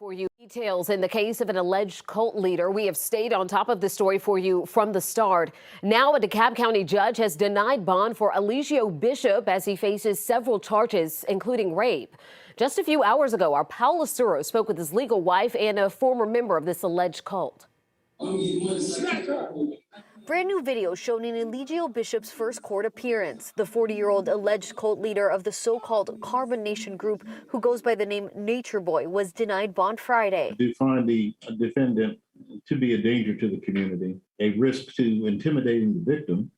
For you, details in the case of an alleged cult leader. We have stayed on top of the story for you from the start. Now a DeKalb County judge has denied bond for Eligio Bishop as he faces several charges, including rape. Just a few hours ago, our Paul Lasuro spoke with his legal wife and a former member of this alleged cult. Brand new video showing Eligio Bishop's first court appearance. The 40-year-old alleged cult leader of the so-called Carbon Nation group, who goes by the name Nature Boy, was denied bond Friday. To find the defendant to be a danger to the community, a risk to intimidating the victim.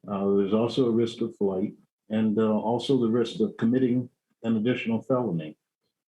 There's also a risk of flight and also the risk of committing an additional felony.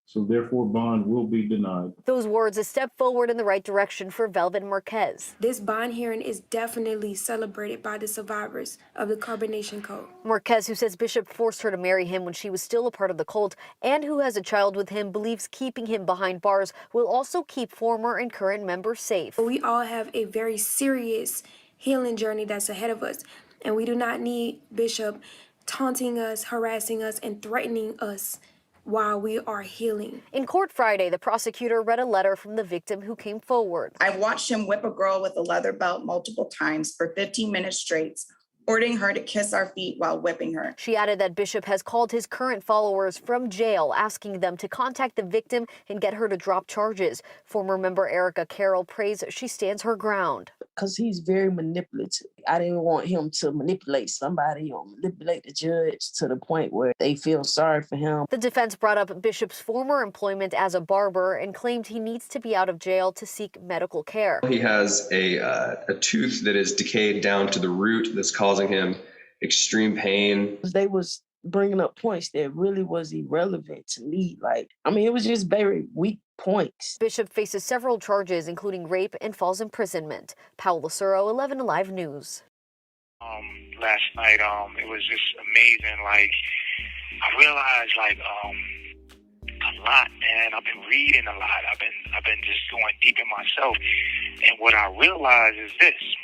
So therefore, bond will be denied. Those words a step forward in the right direction for Velvet Marquez. This bond hearing is definitely celebrated by the survivors of the Carbon Nation cult. Marquez, who says Bishop forced her to marry him when she was still a part of the cult and who has a child with him, believes keeping him behind bars will also keep former and current members safe. We all have a very serious healing journey that's ahead of us, and we do not need Bishop taunting us, harassing us, and threatening us while we are healing. In court Friday, the prosecutor read a letter from the victim who came forward. I watched him whip a girl with a leather belt multiple times for 15 minutes straight, ordering her to kiss our feet while whipping her. She added that Bishop has called his current followers from jail, asking them to contact the victim and get her to drop charges. Former member Erica Carroll prays she stands her ground. Because he's very manipulative. I didn't want him to manipulate somebody or manipulate the judge to the point where they feel sorry for him. The defense brought up Bishop's former employment as a barber and claimed he needs to be out of jail to seek medical care. He has a tooth that is decayed down to the root that's causing him extreme pain. They was bringing up points that really was irrelevant to me. It was just very weak points. Bishop faces several charges, including rape and false imprisonment. Paul Lasuro, 11 Alive News. Last night, it was just amazing. I realized, a lot, man. I've been reading a lot. I've been just going deep in myself. And what I realized is this.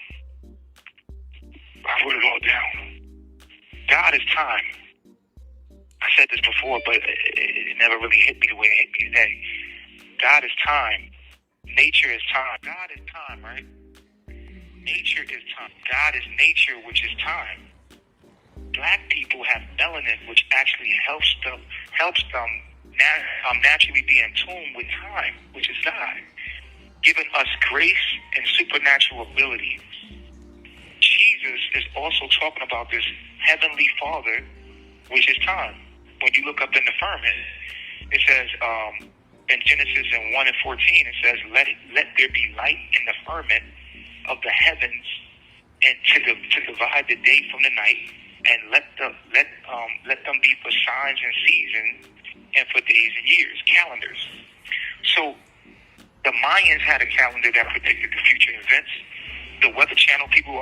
I wrote it all down. God is time. I said this before, but it never really hit me the way it hit me today. God is time. Nature is time. God is time, right? Nature is time. God is nature, which is time. Black people have melanin, which actually helps them naturally be in tune with time, which is God, giving us grace and supernatural ability. Jesus is also talking about this heavenly Father, which is time. When you look up in the firmament, it says in Genesis 1:14, it says, "Let there be light in the firmament of the heavens, and to divide the day from the night, and let them be for signs and seasons, and for days and years," calendars. So the Mayans had a calendar that predicted the future events. The Weather Channel people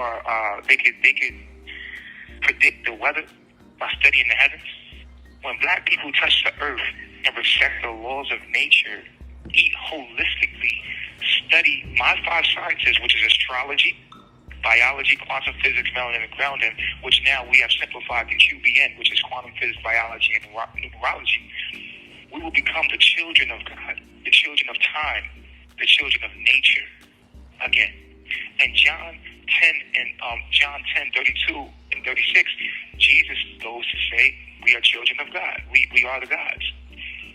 they could predict the weather by studying the heavens. When black people touch the earth and respect the laws of nature, eat holistically, study my 5 sciences, which is astrology, biology, quantum physics, melanin, and grounding, which now we have simplified to QBN, which is quantum physics, biology, and numerology, we will become the children of God, the children of time, the children of nature again. And John 10:32 and 36, Jesus goes to say, we are children of God. We are the gods.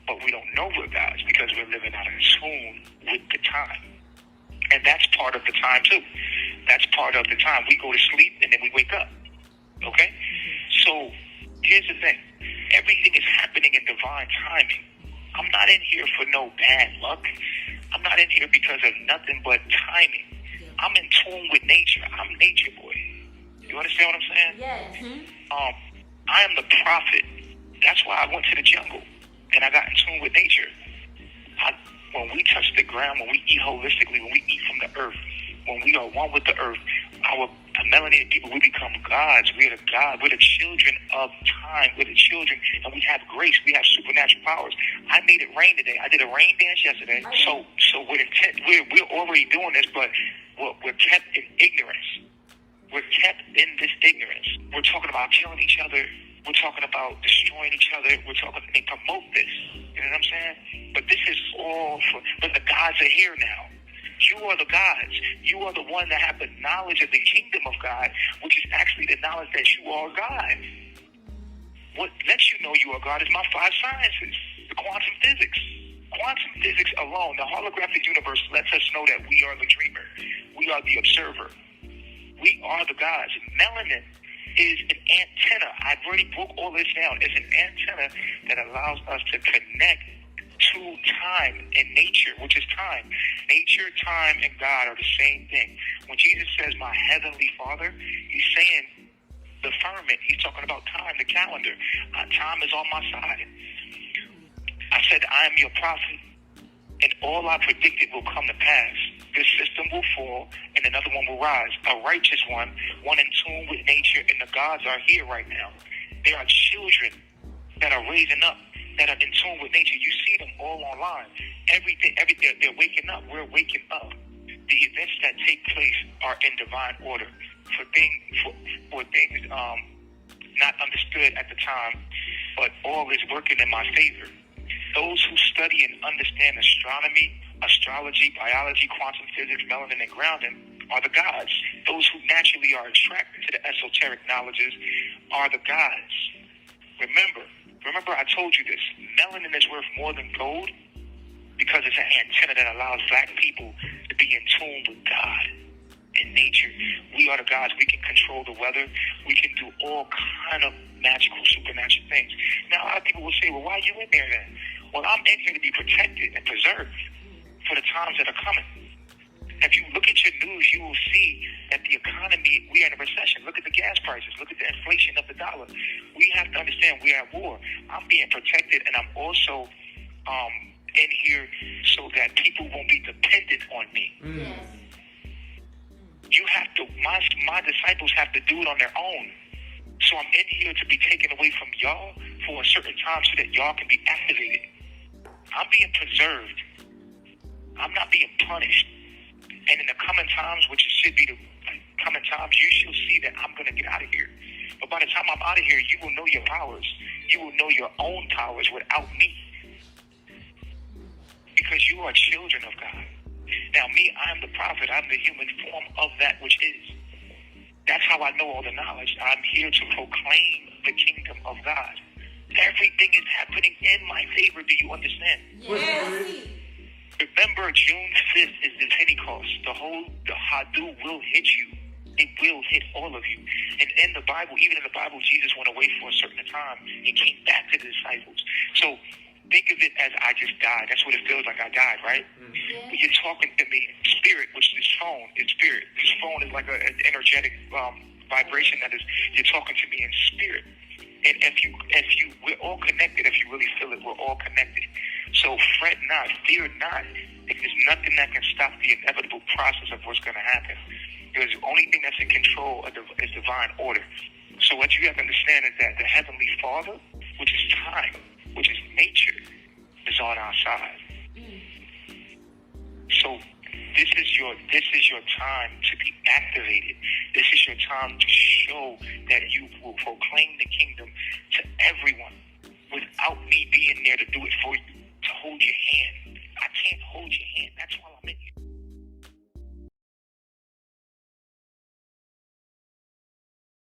But we don't know we're gods because we're living out of tune with the time. And that's part of the time too. That's part of the time. We go to sleep and then we wake up. Okay? So here's the thing. Everything is happening in divine timing. I'm not in here for no bad luck. I'm not in here because of nothing but timing. I'm in tune with nature. I'm nature boy. You understand what I'm saying? Yes. I am the prophet. That's why I went to the jungle and I got in tune with nature. When we touch the ground, when we eat holistically, when we eat from the earth, when we are one with the earth, the melanated people, we become gods. We are the God. We're the children of time. We're the children, and we have grace. We have supernatural powers. I made it rain today. I did a rain dance yesterday. So we're already doing this, but we're kept in ignorance. We're kept in this ignorance. We're talking about killing each other. We're talking about destroying each other. We're talking, they promote this. You know what I'm saying? But this is all for, but the God gods are here now. You are the gods. You are the one that have the knowledge of the kingdom of God, which is actually the knowledge that you are God. What lets you know you are God is my 5 sciences, the quantum physics. Quantum physics alone, the holographic universe lets us know that we are the dreamer. We are the observer. We are the gods. Melanin is an antenna. I've already broke all this down. It's an antenna that allows us to connect to time and nature, which is time. Nature, time, and God are the same thing. When Jesus says, my heavenly Father, he's saying the firmament. He's talking about time, the calendar. Time is on my side. I said, I am your prophet, and all I predicted will come to pass. This system will fall, and another one will rise. A righteous one in tune with nature, and the gods are here right now. There are children that are raising up, that are in tune with nature. You see them all online. Everything, they're waking up. We're waking up. The events that take place are in divine order for things not understood at the time, but all is working in my favor. Those who study and understand astronomy, astrology, biology, quantum physics, melanin, and grounding are the gods. Those who naturally are attracted to the esoteric knowledges are the gods. Remember I told you this. Melanin is worth more than gold because it's an antenna that allows black people to be in tune with God and nature. We are the gods. We can control the weather. We can do all kind of magical, supernatural things. Now, a lot of people will say, well, why are you in there then? Well, I'm in here to be protected and preserved for the times that are coming. If you look at your news, you will see that the economy, we are in a recession. Look at the gas prices. Look at the inflation of the dollar. We have to understand we are at war. I'm being protected, and I'm also in here so that people won't be dependent on me. Yes. You have to, my disciples have to do it on their own. So I'm in here to be taken away from y'all for a certain time so that y'all can be activated. I'm being preserved. I'm not being punished. And in the coming times, which should be the coming times, you shall see that I'm going to get out of here. But by the time I'm out of here, you will know your powers. You will know your own powers without me. Because you are children of God. Now me, I am the prophet. I'm the human form of that which is. That's how I know all the knowledge. I'm here to proclaim the kingdom of God. Everything is happening in my favor. Do you understand? Yes. Remember, June 5th is the Pentecost. The Hadu will hit you. It will hit all of you. And in the Bible, even in the Bible, Jesus went away for a certain time and came back to the disciples. So think of it as I just died. That's what it feels like. I died, right? Yeah. But you're talking to me in spirit, which this phone is spirit. This phone is like an energetic vibration that is, you're talking to me in spirit. And we're all connected. If you really feel it, we're all connected. So fret not, fear not. There's nothing that can stop the inevitable process of what's going to happen. Because the only thing that's in control is divine order. So what you have to understand is that the Heavenly Father, which is time, which is nature, is on our side. So this is your time to be activated. This is your time to show that you will proclaim the kingdom